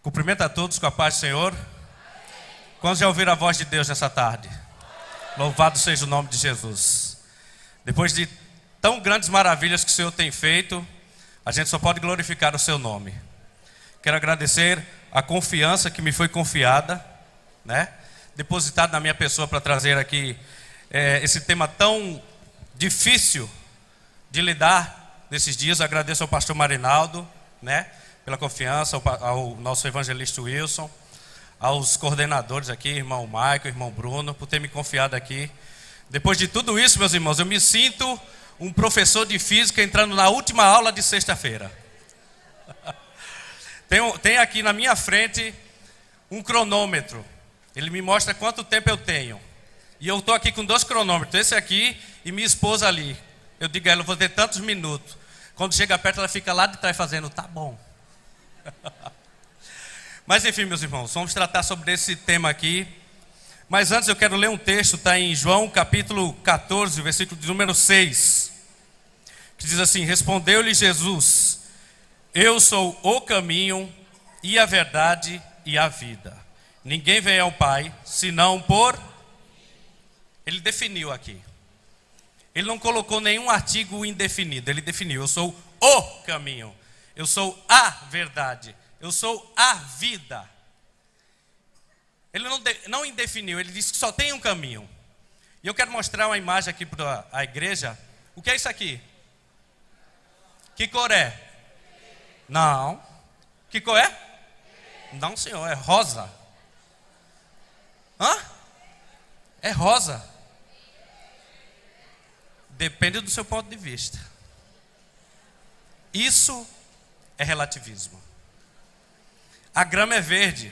Cumprimento a todos com a paz do Senhor. Quantos já ouviram a voz de Deus nessa tarde? Louvado seja o nome de Jesus. Depois de tão grandes maravilhas que o Senhor tem feito, a gente só pode glorificar o seu nome. Quero agradecer a confiança que me foi confiada, depositada na minha pessoa para trazer aqui esse tema tão difícil de lidar nesses dias. Agradeço ao pastor Marinaldo, pela confiança, ao nosso evangelista Wilson, aos coordenadores aqui, irmão Maico, irmão Bruno, por ter me confiado aqui. Depois de tudo isso, meus irmãos, eu me sinto um professor de física entrando na última aula de sexta-feira. Tem aqui na minha frente um cronômetro. Ele me mostra quanto tempo eu tenho. E eu estou aqui com 2 cronômetros, esse aqui e minha esposa ali. Eu digo a ela, eu vou ter tantos minutos. Quando chega perto, ela fica lá de trás fazendo, tá bom. Mas enfim, meus irmãos, vamos tratar sobre esse tema aqui. Mas antes eu quero ler um texto, está em João capítulo 14, versículo de número 6. Que diz assim: respondeu-lhe Jesus: eu sou o caminho e a verdade e a vida. Ninguém vem ao Pai, senão por... Ele definiu aqui. Ele não colocou nenhum artigo indefinido, ele definiu: eu sou o caminho, eu sou a verdade, eu sou a vida. Ele não indefiniu, ele disse que só tem um caminho. E eu quero mostrar uma imagem aqui para a igreja. O que é isso aqui? Que cor é? Não. Que cor é? Não, senhor, é rosa. Hã? É rosa. Depende do seu ponto de vista. Isso é relativismo. A grama é verde,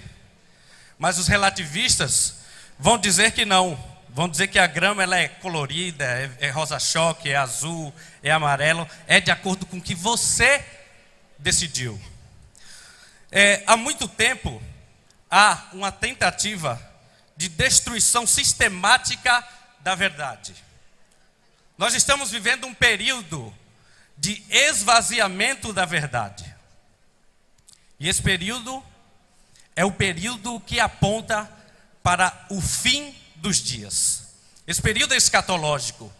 mas os relativistas vão dizer que não. Vão dizer que a grama ela é colorida, é rosa-choque, é azul, é amarelo. É de acordo com o que você decidiu. Há muito tempo, há uma tentativa de destruição sistemática da verdade. Nós estamos vivendo um período de esvaziamento da verdade. E esse período é o período que aponta para o fim dos dias. Esse período é escatológico.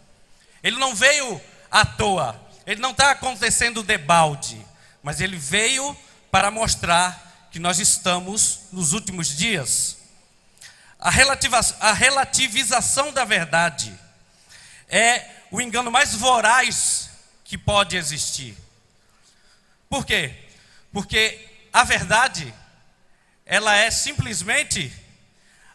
Ele não veio à toa. Ele não está acontecendo debalde. Mas ele veio para mostrar que nós estamos nos últimos dias. A relativização da verdade é o engano mais voraz que pode existir. Por quê? Porque a verdade, ela é simplesmente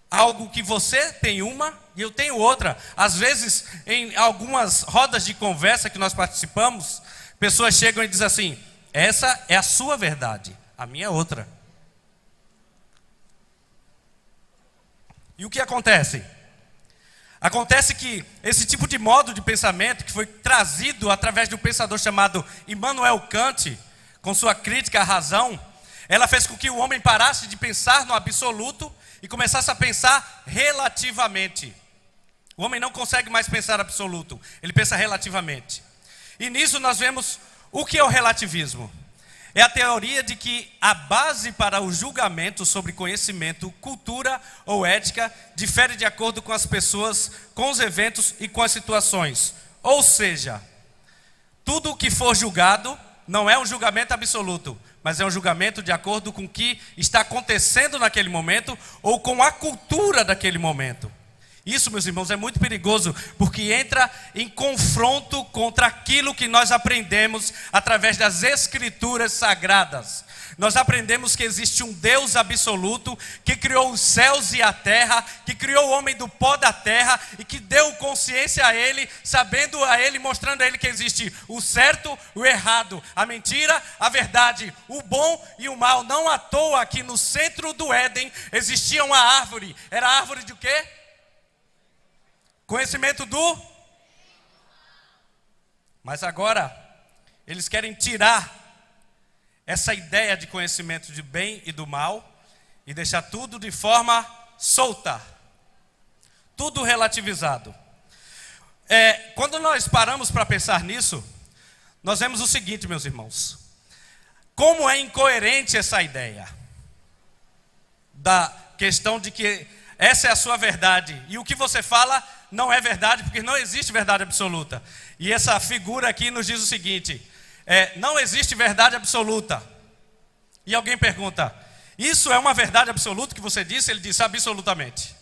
algo que você tem uma e eu tenho outra. Às vezes, em algumas rodas de conversa que nós participamos, pessoas chegam e dizem assim: essa é a sua verdade, a minha é outra. E o que acontece? Acontece que esse tipo de modo de pensamento que foi trazido através de um pensador chamado Immanuel Kant, com sua crítica à razão, ela fez com que o homem parasse de pensar no absoluto e começasse a pensar relativamente. O homem não consegue mais pensar absoluto, ele pensa relativamente. E nisso nós vemos o que é o relativismo. É a teoria de que a base para o julgamento sobre conhecimento, cultura ou ética difere de acordo com as pessoas, com os eventos e com as situações. Ou seja, tudo o que for julgado não é um julgamento absoluto, mas é um julgamento de acordo com o que está acontecendo naquele momento ou com a cultura daquele momento. Isso, meus irmãos, é muito perigoso, porque entra em confronto contra aquilo que nós aprendemos através das escrituras sagradas. Nós aprendemos que existe um Deus absoluto, que criou os céus e a terra, que criou o homem do pó da terra e que deu consciência a ele, sabendo a ele, mostrando a ele que existe o certo e o errado, a mentira, a verdade, o bom e o mal. Não à toa que no centro do Éden existia uma árvore. Era a árvore de quê? Conhecimento do... Mas agora, eles querem tirar essa ideia de conhecimento de bem e do mal e deixar tudo de forma solta. Tudo relativizado. Quando nós paramos para pensar nisso, nós vemos o seguinte, meus irmãos. Como é incoerente essa ideia. da questão de que essa é a sua verdade. E o que você fala não é verdade, porque não existe verdade absoluta. E essa figura aqui nos diz o seguinte: não existe verdade absoluta. E alguém pergunta: isso é uma verdade absoluta que você disse? Ele disse: absolutamente.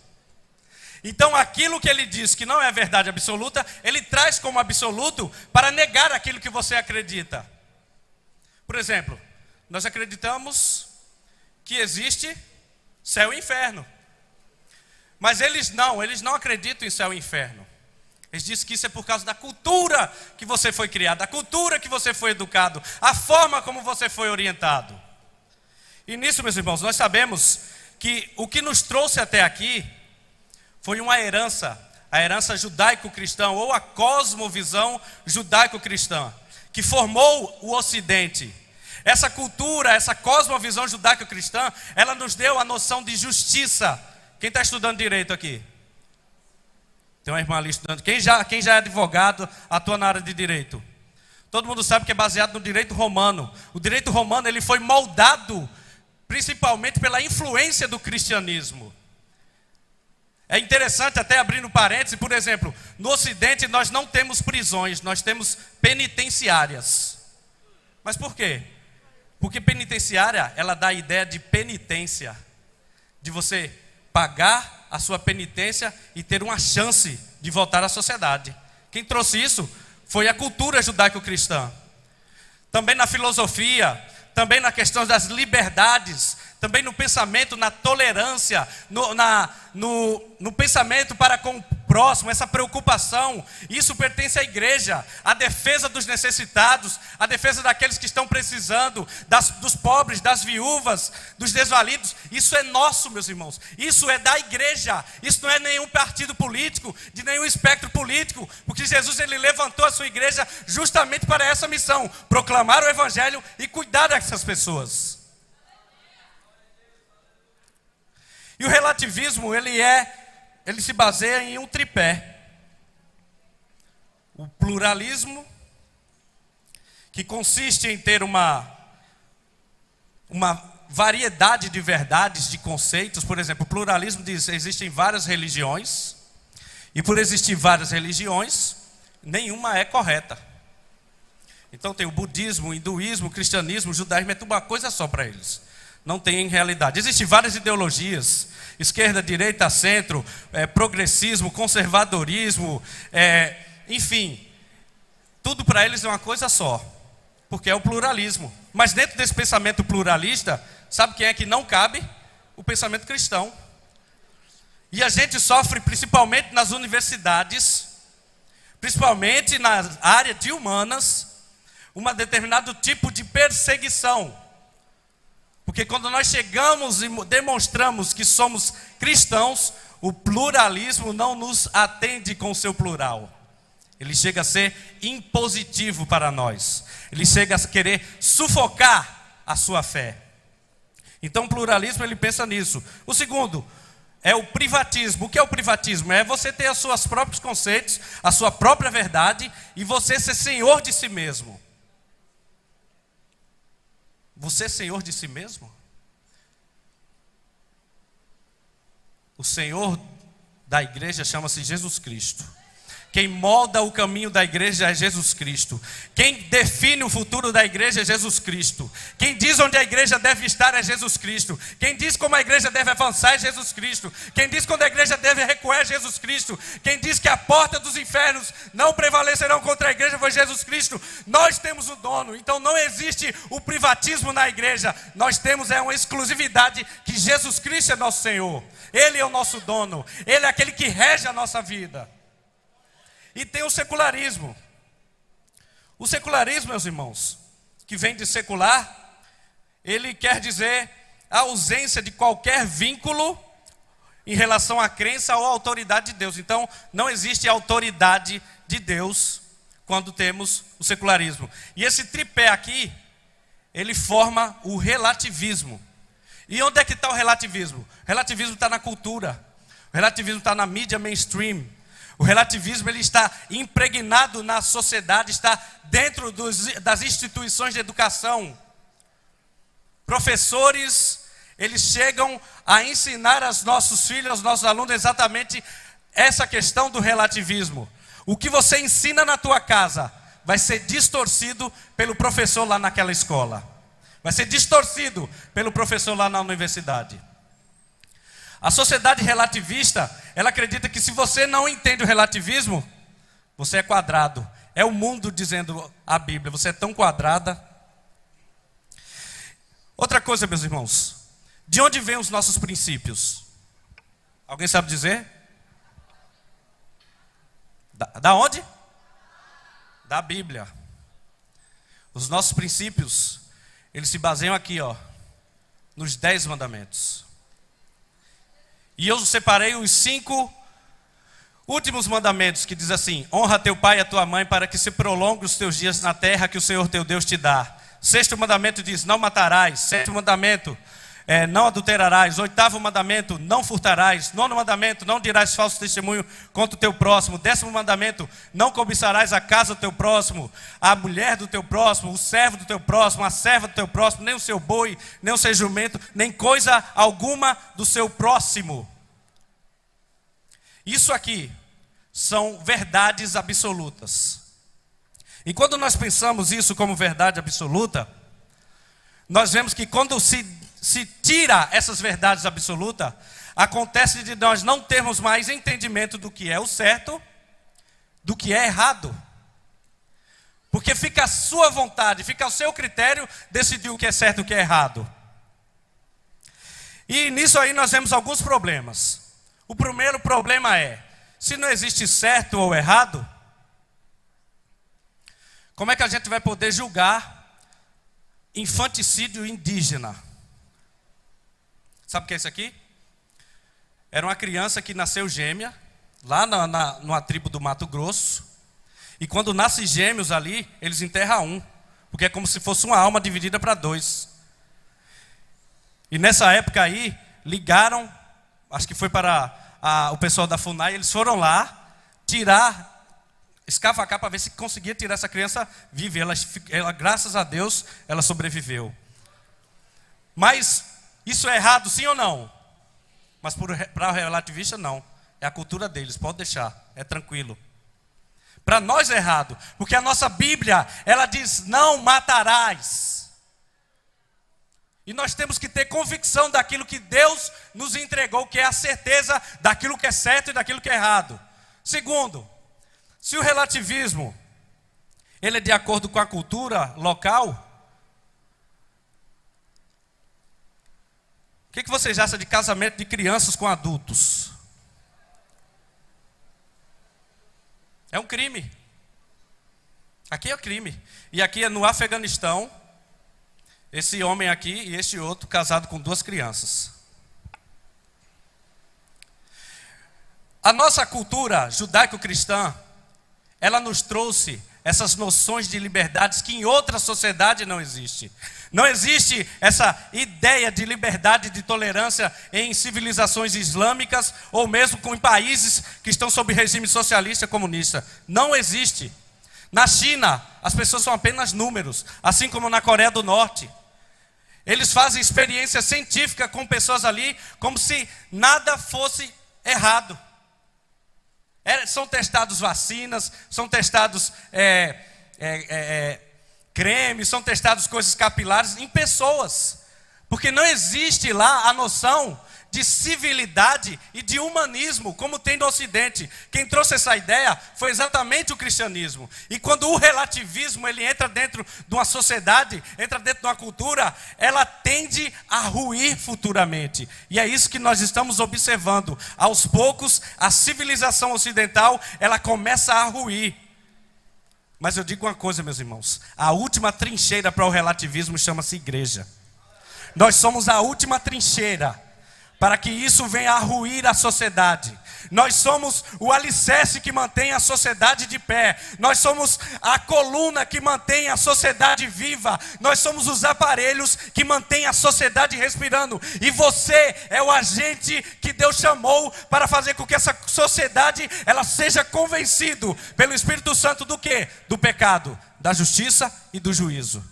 Então aquilo que ele diz que não é verdade absoluta, ele traz como absoluto para negar aquilo que você acredita. Por exemplo, nós acreditamos que existe céu e inferno. Mas eles não acreditam em céu e inferno. Eles dizem que isso é por causa da cultura que você foi criado, a cultura que você foi educado, a forma como você foi orientado. E nisso, meus irmãos, nós sabemos que o que nos trouxe até aqui foi uma herança, a herança judaico-cristã, ou a cosmovisão judaico-cristã, que formou o Ocidente. Essa cultura, essa cosmovisão judaico-cristã, ela nos deu a noção de justiça. Quem está estudando direito aqui? Tem uma irmã ali estudando. Quem já é advogado, atua na área de direito? Todo mundo sabe que é baseado no direito romano. O direito romano ele foi moldado principalmente pela influência do cristianismo. É interessante, até abrindo parênteses, por exemplo, no Ocidente nós não temos prisões, nós temos penitenciárias. Mas por quê? Porque penitenciária, ela dá a ideia de penitência, de você pagar a sua penitência e ter uma chance de voltar à sociedade. Quem trouxe isso foi a cultura judaico-cristã. Também na filosofia, também na questão das liberdades, também no pensamento, na tolerância, no pensamento para com o próximo, essa preocupação. Isso pertence à igreja, a defesa dos necessitados, a defesa daqueles que estão precisando, dos pobres, das viúvas, dos desvalidos. Isso é nosso, meus irmãos, isso é da igreja, isso não é nenhum partido político, de nenhum espectro político, porque Jesus ele levantou a sua igreja justamente para essa missão, proclamar o evangelho e cuidar dessas pessoas. E o relativismo, ele se baseia em um tripé. O pluralismo, que consiste em ter uma variedade de verdades, de conceitos. Por exemplo, o pluralismo diz que existem várias religiões, e por existir várias religiões, nenhuma é correta. Então tem o budismo, o hinduísmo, o cristianismo, o judaísmo, é tudo uma coisa só para eles. Não tem realidade. Existem várias ideologias, esquerda, direita, centro, progressismo, conservadorismo, enfim, tudo para eles é uma coisa só, porque é o pluralismo. Mas dentro desse pensamento pluralista, sabe quem é que não cabe? O pensamento cristão. E a gente sofre principalmente nas universidades, principalmente na área de humanas, um determinado tipo de perseguição. Porque quando nós chegamos e demonstramos que somos cristãos, o pluralismo não nos atende com o seu plural. Ele chega a ser impositivo para nós. Ele chega a querer sufocar a sua fé. Então o pluralismo ele pensa nisso. O segundo é o privatismo. O que é o privatismo? É você ter os seus próprios conceitos, a sua própria verdade e você ser senhor de si mesmo. Você é senhor de si mesmo? O Senhor da igreja chama-se Jesus Cristo. Quem molda o caminho da igreja é Jesus Cristo. Quem define o futuro da igreja é Jesus Cristo. Quem diz onde a igreja deve estar é Jesus Cristo. Quem diz como a igreja deve avançar é Jesus Cristo. Quem diz quando a igreja deve recuar é Jesus Cristo. Quem diz que a porta dos infernos não prevalecerão contra a igreja foi Jesus Cristo. Nós temos o dono, então não existe o privatismo na igreja. Nós temos uma exclusividade que Jesus Cristo é nosso Senhor. Ele é o nosso dono. Ele é aquele que rege a nossa vida. E tem o secularismo. O secularismo, meus irmãos, que vem de secular, ele quer dizer a ausência de qualquer vínculo em relação à crença ou à autoridade de Deus. Então, não existe autoridade de Deus quando temos o secularismo. E esse tripé aqui, ele forma o relativismo. E onde é que está o relativismo? O relativismo está na cultura. O relativismo está na mídia mainstream. O relativismo ele está impregnado na sociedade, está dentro das instituições de educação. Professores, eles chegam a ensinar aos nossos filhos, aos nossos alunos, exatamente essa questão do relativismo. O que você ensina na tua casa vai ser distorcido pelo professor lá naquela escola. Vai ser distorcido pelo professor lá na universidade. A sociedade relativista, ela acredita que se você não entende o relativismo, você é quadrado. É o mundo dizendo a Bíblia, você é tão quadrada. Outra coisa, meus irmãos, de onde vêm os nossos princípios? Alguém sabe dizer? Da onde? Da Bíblia. Os nossos princípios, eles se baseiam aqui, nos 10 mandamentos. E eu separei os 5 últimos mandamentos, que diz assim: honra teu pai e a tua mãe, para que se prolongue os teus dias na terra que o Senhor teu Deus te dá. 6º mandamento diz: não matarás. 7º mandamento, não adulterarás. 8º mandamento, não furtarás. 9º mandamento, não dirás falso testemunho contra o teu próximo. 10º mandamento, não cobiçarás a casa do teu próximo, a mulher do teu próximo, o servo do teu próximo, a serva do teu próximo, nem o seu boi, nem o seu jumento, nem coisa alguma do seu próximo. Isso aqui são verdades absolutas. E quando nós pensamos isso como verdade absoluta, nós vemos que quando se tira essas verdades absolutas, acontece de nós não termos mais entendimento do que é o certo, do que é errado. Porque fica a sua vontade, fica ao seu critério decidir o que é certo e o que é errado. E nisso aí nós vemos alguns problemas. O primeiro problema é, se não existe certo ou errado, como é que a gente vai poder julgar infanticídio indígena? Sabe o que é isso aqui? Era uma criança que nasceu gêmea, lá numa tribo do Mato Grosso. E quando nascem gêmeos ali, eles enterram um, porque é como se fosse uma alma dividida para 2. E nessa época aí, ligaram, acho que foi para o pessoal da FUNAI, eles foram lá escavacar para ver se conseguia tirar essa criança viva. Ela, graças a Deus, ela sobreviveu. Mas isso é errado, sim ou não? Mas para o relativista, não. É a cultura deles, pode deixar, é tranquilo. Para nós é errado, porque a nossa Bíblia, ela diz: não matarás. E nós temos que ter convicção daquilo que Deus nos entregou, que é a certeza daquilo que é certo e daquilo que é errado. Segundo, se o relativismo ele é de acordo com a cultura local, o que vocês acham de casamento de crianças com adultos? É um crime. Aqui é crime. E aqui é no Afeganistão. Esse homem aqui e este outro casado com 2 crianças. A nossa cultura judaico-cristã, ela nos trouxe essas noções de liberdades que em outra sociedade não existe. Não existe essa ideia de liberdade, de tolerância em civilizações islâmicas ou mesmo em países que estão sob regime socialista comunista. Não existe. Na China, as pessoas são apenas números, assim como na Coreia do Norte. Eles fazem experiência científica com pessoas ali, como se nada fosse errado. São testados vacinas, são testados cremes, são testados coisas capilares em pessoas. Porque não existe lá a noção de civilidade e de humanismo, como tem no Ocidente. Quem trouxe essa ideia foi exatamente o cristianismo. E quando o relativismo ele entra dentro de uma sociedade, entra dentro de uma cultura, ela tende a ruir futuramente. E é isso que nós estamos observando. Aos poucos, a civilização ocidental, ela começa a ruir. Mas eu digo uma coisa, meus irmãos. A última trincheira para o relativismo chama-se igreja. Nós somos a última trincheira para que isso venha a ruir a sociedade. Nós somos o alicerce que mantém a sociedade de pé. Nós somos a coluna que mantém a sociedade viva. Nós somos os aparelhos que mantêm a sociedade respirando. E você é o agente que Deus chamou para fazer com que essa sociedade ela seja convencido pelo Espírito Santo do quê? Do pecado, da justiça e do juízo.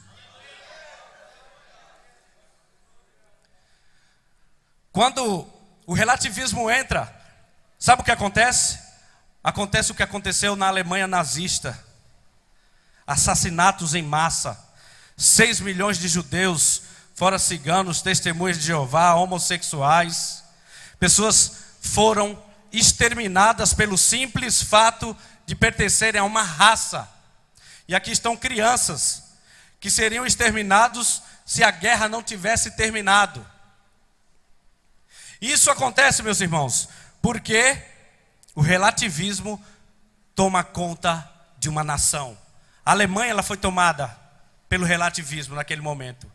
Quando o relativismo entra, sabe o que acontece? Acontece o que aconteceu na Alemanha nazista. Assassinatos em massa. 6 milhões de judeus, fora ciganos, testemunhas de Jeová, homossexuais. Pessoas foram exterminadas pelo simples fato de pertencerem a uma raça. E aqui estão crianças que seriam exterminados se a guerra não tivesse terminado. Isso acontece, meus irmãos, porque o relativismo toma conta de uma nação. A Alemanha ela foi tomada pelo relativismo naquele momento.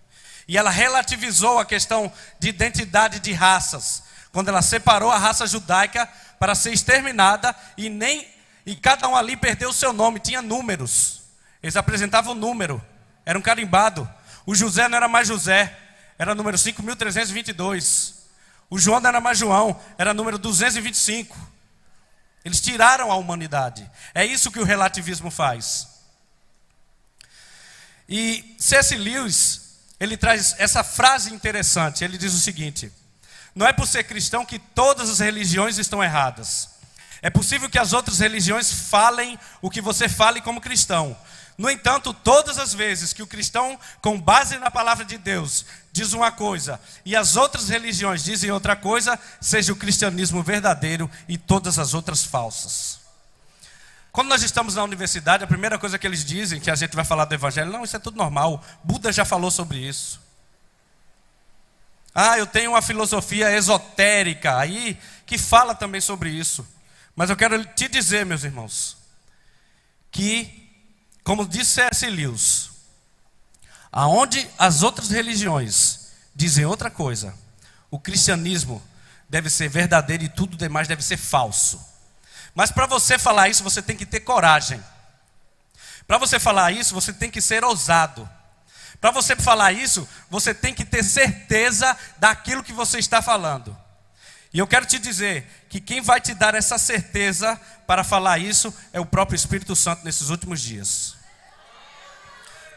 E ela relativizou a questão de identidade de raças, quando ela separou a raça judaica para ser exterminada e cada um ali perdeu o seu nome, tinha números. Eles apresentavam número, era um carimbado. O José não era mais José, era número 5.322. O João não era mais João, era número 225. Eles tiraram a humanidade. É isso que o relativismo faz. E C.S. Lewis, ele traz essa frase interessante. Ele diz o seguinte: não é por ser cristão que todas as religiões estão erradas. É possível que as outras religiões falem o que você fale como cristão. No entanto, todas as vezes que o cristão, com base na palavra de Deus, diz uma coisa e as outras religiões dizem outra coisa, seja o cristianismo verdadeiro e todas as outras falsas. Quando nós estamos na universidade, a primeira coisa que eles dizem, que a gente vai falar do evangelho, não, isso é tudo normal, Buda já falou sobre isso. Eu tenho uma filosofia esotérica aí, que fala também sobre isso. Mas eu quero te dizer, meus irmãos, que, como disse C.S. Lewis, aonde as outras religiões dizem outra coisa, o cristianismo deve ser verdadeiro e tudo demais deve ser falso. Mas para você falar isso, você tem que ter coragem. Para você falar isso, você tem que ser ousado. Para você falar isso, você tem que ter certeza daquilo que você está falando. E eu quero te dizer que quem vai te dar essa certeza para falar isso é o próprio Espírito Santo nesses últimos dias.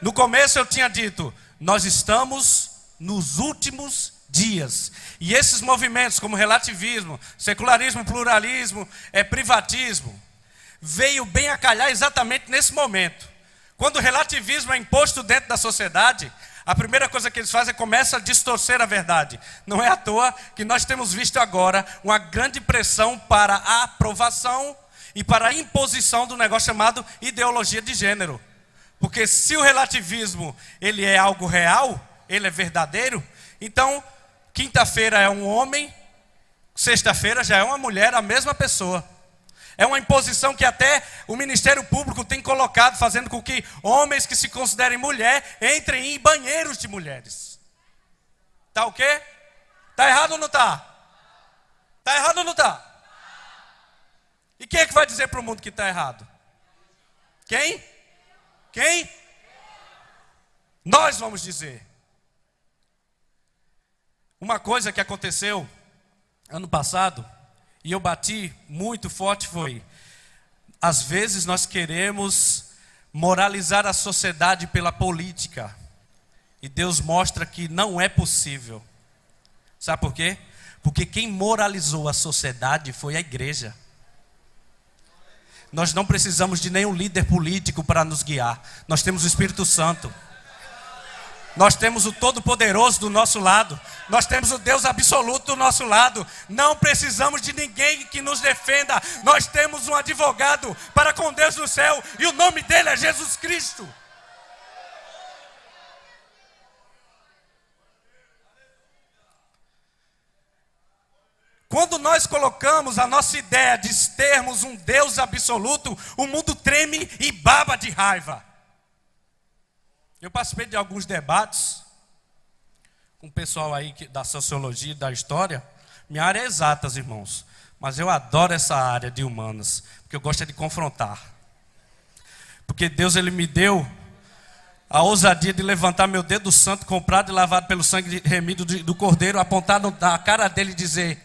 No começo eu tinha dito, nós estamos nos últimos dias. E esses movimentos como relativismo, secularismo, pluralismo, privatismo, veio bem a calhar exatamente nesse momento. Quando o relativismo é imposto dentro da sociedade, a primeira coisa que eles fazem é começar a distorcer a verdade. Não é à toa que nós temos visto agora uma grande pressão para a aprovação e para a imposição do negócio chamado ideologia de gênero. Porque se o relativismo ele é algo real, ele é verdadeiro, então quinta-feira é um homem, sexta-feira já é uma mulher, a mesma pessoa. É uma imposição que até o Ministério Público tem colocado, fazendo com que homens que se considerem mulher entrem em banheiros de mulheres. Tá o quê? Tá errado ou não tá? Tá errado ou não tá? E quem é que vai dizer para o mundo que está errado? Quem? Quem? Nós vamos dizer. Uma coisa que aconteceu ano passado, e eu bati muito forte, foi: às vezes nós queremos moralizar a sociedade pela política, e Deus mostra que não é possível. Sabe por quê? Porque quem moralizou a sociedade foi a igreja. Nós não precisamos de nenhum líder político para nos guiar. Nós temos o Espírito Santo. Nós temos o Todo-Poderoso do nosso lado. Nós temos o Deus absoluto do nosso lado. Não precisamos de ninguém que nos defenda. Nós temos um advogado para com Deus no céu, e o nome dele é Jesus Cristo. Quando nós colocamos a nossa ideia de termos um Deus absoluto, o mundo treme e baba de raiva. Eu participei de alguns debates com o pessoal aí da sociologia e da história. Minha área é exatas, irmãos. Mas eu adoro essa área de humanas, porque eu gosto de confrontar. Porque Deus ele me deu a ousadia de levantar meu dedo santo, comprado e lavado pelo sangue remido do Cordeiro, apontar na cara dele e dizer: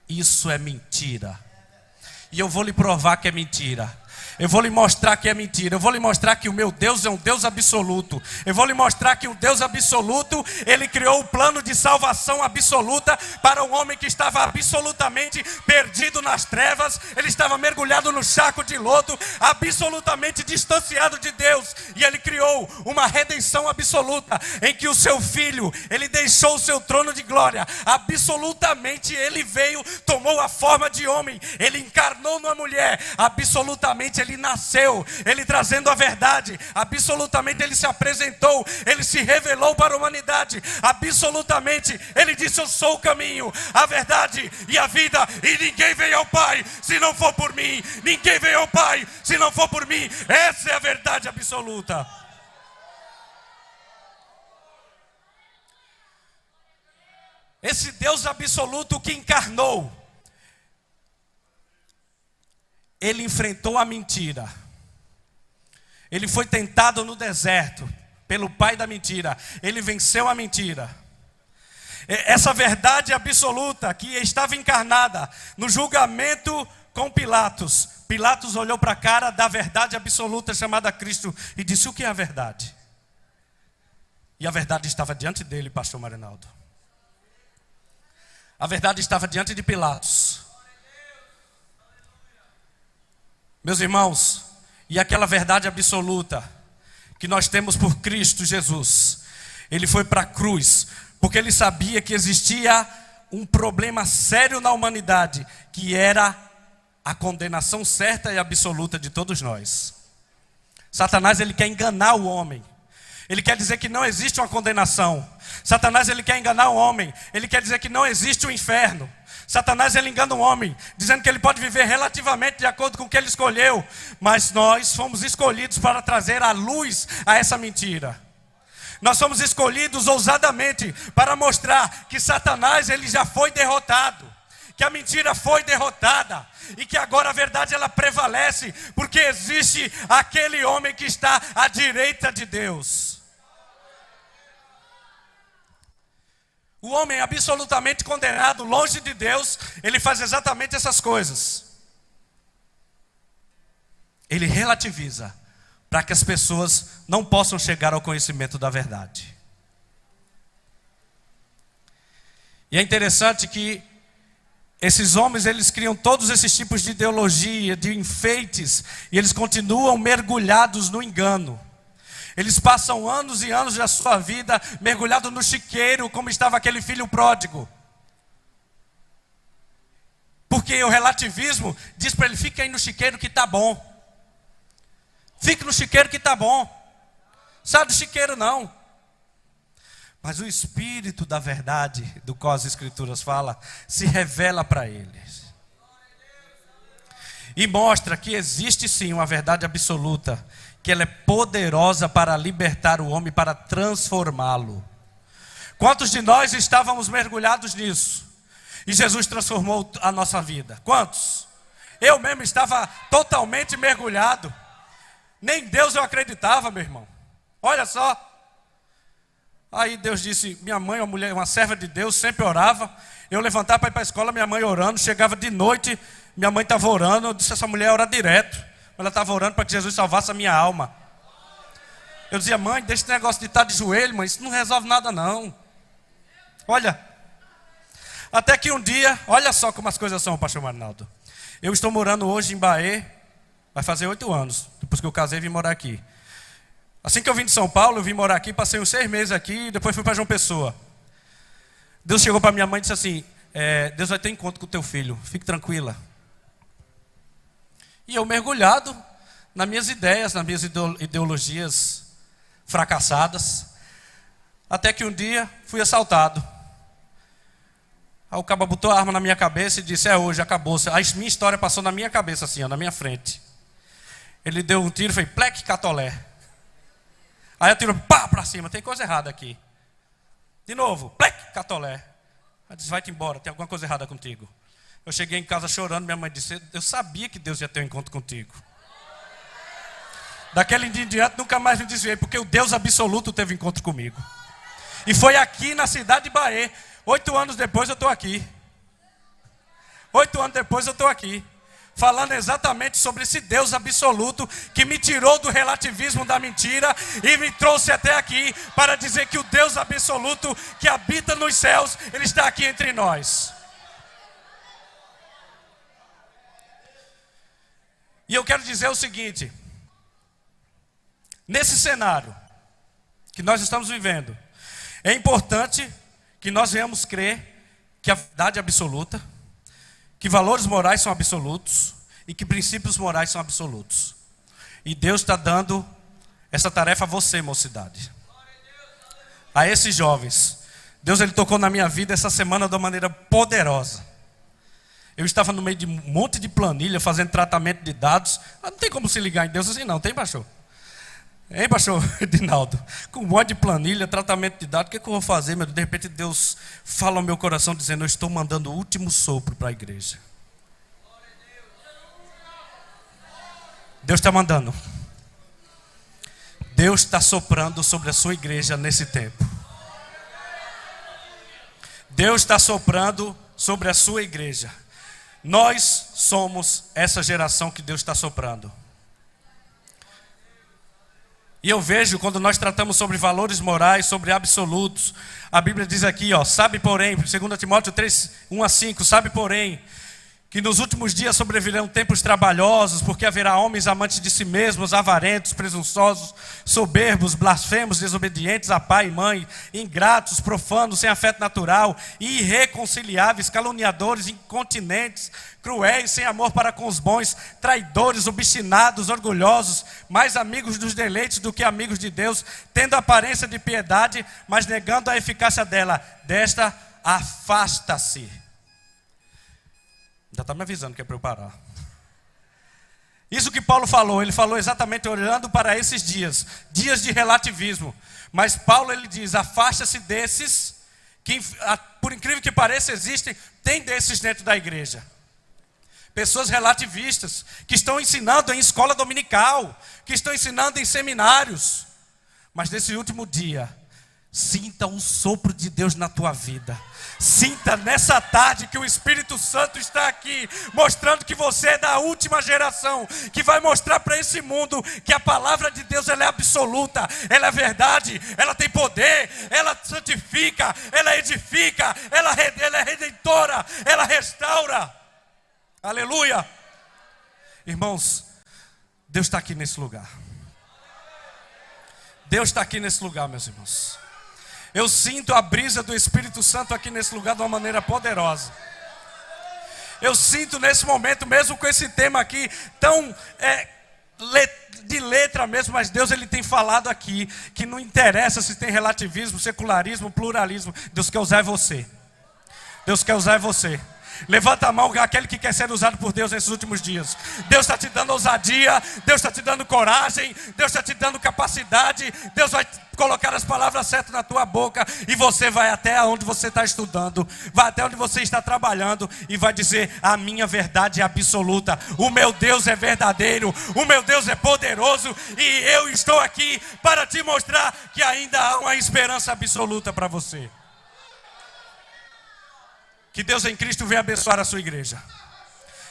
isso é mentira. E eu vou lhe provar que é mentira. Eu vou lhe mostrar que é mentira. Eu vou lhe mostrar que o meu Deus é um Deus absoluto. Eu vou lhe mostrar que o Deus absoluto, Ele criou o plano de salvação absoluta para um homem que estava absolutamente perdido nas trevas. Ele estava mergulhado no saco de lodo, absolutamente distanciado de Deus. E Ele criou uma redenção absoluta, em que o seu Filho, Ele deixou o seu trono de glória. Absolutamente Ele veio, tomou a forma de homem. Ele encarnou numa mulher. Absolutamente Ele nasceu, Ele trazendo a verdade. Absolutamente Ele se apresentou, Ele se revelou para a humanidade. Absolutamente Ele disse: eu sou o caminho, a verdade e a vida, e ninguém veio ao Pai se não for por mim. Ninguém veio ao Pai se não for por mim. Essa é a verdade absoluta. Esse Deus absoluto que encarnou, Ele enfrentou a mentira. Ele foi tentado no deserto pelo pai da mentira. Ele venceu a mentira. Essa verdade absoluta que estava encarnada no julgamento com Pilatos. Pilatos olhou para a cara da verdade absoluta chamada Cristo e disse: o que é a verdade? E a verdade estava diante dele, pastor Marinaldo. A verdade estava diante de Pilatos. Meus irmãos, e aquela verdade absoluta que nós temos por Cristo Jesus, Ele foi para a cruz, porque Ele sabia que existia um problema sério na humanidade, que era a condenação certa e absoluta de todos nós. Satanás, ele quer enganar o homem. Ele quer dizer que não existe uma condenação. Satanás, ele quer enganar o homem. Ele quer dizer que não existe o inferno. Satanás, ele engana o homem, dizendo que ele pode viver relativamente de acordo com o que ele escolheu. Mas nós fomos escolhidos para trazer a luz a essa mentira. Nós fomos escolhidos ousadamente para mostrar que Satanás, ele já foi derrotado, que a mentira foi derrotada e que agora a verdade ela prevalece, porque existe aquele homem que está à direita de Deus. O homem absolutamente condenado, longe de Deus, ele faz exatamente essas coisas. Ele relativiza para que as pessoas não possam chegar ao conhecimento da verdade. E é interessante que esses homens, eles criam todos esses tipos de ideologia, de enfeites, e eles continuam mergulhados no engano. Eles passam anos e anos da sua vida mergulhados no chiqueiro, como estava aquele filho pródigo. Porque o relativismo diz para ele: fica aí no chiqueiro que está bom. Fique no chiqueiro que está bom. Sai do chiqueiro não. Mas o Espírito da verdade, do qual as Escrituras falam, se revela para eles. E mostra que existe sim uma verdade absoluta, que ela é poderosa para libertar o homem, para transformá-lo. Quantos de nós estávamos mergulhados nisso? E Jesus transformou a nossa vida. Quantos? Eu mesmo estava totalmente mergulhado. Nem Deus eu acreditava, meu irmão. Olha só. Aí Deus disse: minha mãe, uma mulher, uma serva de Deus, sempre orava. Eu levantava para ir para a escola, minha mãe orando. Chegava de noite, minha mãe estava orando. Eu disse: essa mulher ora direto. Ela estava orando para que Jesus salvasse a minha alma. Eu dizia: mãe, deixa esse negócio de estar de joelho, mãe, isso não resolve nada não. Olha, até que um dia, olha só como as coisas são, pastor Marinaldo. Eu estou morando hoje em Bahia, vai fazer 8 anos, depois que eu casei vim morar aqui. Assim que eu vim de São Paulo, eu vim morar aqui, passei uns 6 meses aqui, depois fui para João Pessoa. Deus chegou para minha mãe e disse assim: Deus vai ter encontro com o teu filho, fique tranquila. E eu mergulhado nas minhas ideias, nas minhas ideologias fracassadas, até que um dia fui assaltado. Aí o cabo botou a arma na minha cabeça e disse: é hoje, acabou. A minha história passou na minha cabeça assim, ó, na minha frente. Ele deu um tiro e fez pleque catolé. Aí eu tiro, pá, para cima, tem coisa errada aqui. De novo, pleque catolé. Aí disse: vai-te embora, tem alguma coisa errada contigo. Eu cheguei em casa chorando, minha mãe disse: eu sabia que Deus ia ter um encontro contigo. Daquele dia em diante nunca mais me desviei, porque o Deus absoluto teve encontro comigo. E foi aqui na cidade de Bahia. 8 anos depois eu estou aqui. 8 anos depois eu estou aqui. falando exatamente sobre esse Deus absoluto que me tirou do relativismo da mentira e me trouxe até aqui para dizer que o Deus absoluto que habita nos céus, Ele está aqui entre nós. E eu quero dizer o seguinte: nesse cenário que nós estamos vivendo, é importante que nós venhamos crer que a verdade é absoluta, que valores morais são absolutos e que princípios morais são absolutos. E Deus está dando essa tarefa a você, mocidade, a esses jovens. Deus, Ele tocou na minha vida essa semana de uma maneira poderosa. Eu estava no meio de um monte de planilha, fazendo tratamento de dados. Não tem como se ligar em Deus assim não, tem, pastor? Hein, pastor Edinaldo? Com um monte de planilha, tratamento de dados, o que eu vou fazer, meu Deus? De repente Deus fala ao meu coração dizendo: eu estou mandando o último sopro para a igreja. Deus está mandando. Deus está soprando sobre a sua igreja nesse tempo. Deus está soprando sobre a sua igreja. Nós somos essa geração que Deus está soprando. E eu vejo, quando nós tratamos sobre valores morais, sobre absolutos, a Bíblia diz aqui, sabe porém, 2 Timóteo 3, 1-5, sabe porém, que nos últimos dias sobrevirão tempos trabalhosos, porque haverá homens amantes de si mesmos, avarentos, presunçosos, soberbos, blasfemos, desobedientes a pai e mãe, ingratos, profanos, sem afeto natural, irreconciliáveis, caluniadores, incontinentes, cruéis, sem amor para com os bons, traidores, obstinados, orgulhosos, mais amigos dos deleites do que amigos de Deus, tendo aparência de piedade, mas negando a eficácia dela. Desta afasta-se. Já está me avisando que é para eu parar. Isso que Paulo falou, ele falou exatamente olhando para esses dias de relativismo. Mas Paulo, ele diz: afasta-se desses, que por incrível que pareça existem, tem desses dentro da igreja. Pessoas relativistas, que estão ensinando em escola dominical, que estão ensinando em seminários. Mas nesse último dia, sinta um sopro de Deus na tua vida. Sinta nessa tarde que o Espírito Santo está aqui, mostrando que você é da última geração, que vai mostrar para esse mundo que a palavra de Deus, ela é absoluta, ela é verdade, ela tem poder, ela santifica, ela edifica, ela é redentora, ela restaura. Aleluia! Irmãos, Deus está aqui nesse lugar. Deus está aqui nesse lugar, meus irmãos. Eu sinto a brisa do Espírito Santo aqui nesse lugar de uma maneira poderosa. Eu sinto nesse momento, mesmo com esse tema aqui, tão de letra mesmo, mas Deus, Ele tem falado aqui, que não interessa se tem relativismo, secularismo, pluralismo, Deus quer usar você. Deus quer usar você. Levanta a mão, aquele que quer ser usado por Deus nesses últimos dias. Deus está te dando ousadia, Deus está te dando coragem, Deus está te dando capacidade. Deus vai colocar as palavras certas na tua boca e você vai até onde você está estudando, vai até onde você está trabalhando e vai dizer: a minha verdade é absoluta, o meu Deus é verdadeiro, o meu Deus é poderoso e eu estou aqui para te mostrar que ainda há uma esperança absoluta para você. Que Deus em Cristo venha abençoar a sua igreja.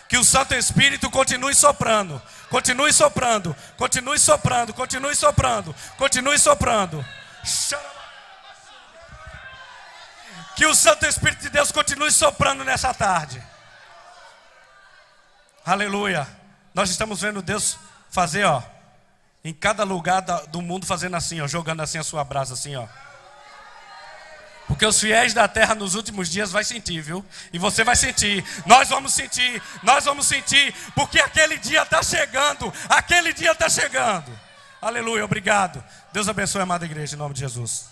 Que o Santo Espírito continue soprando, continue soprando, continue soprando, continue soprando, continue soprando. Que o Santo Espírito de Deus continue soprando nessa tarde. Aleluia. Nós estamos vendo Deus fazer, em cada lugar do mundo, fazendo assim, jogando assim a sua brasa, assim, Porque os fiéis da terra nos últimos dias vai sentir, viu? E você vai sentir, nós vamos sentir, porque aquele dia está chegando, Aleluia, obrigado. Deus abençoe a amada igreja, em nome de Jesus.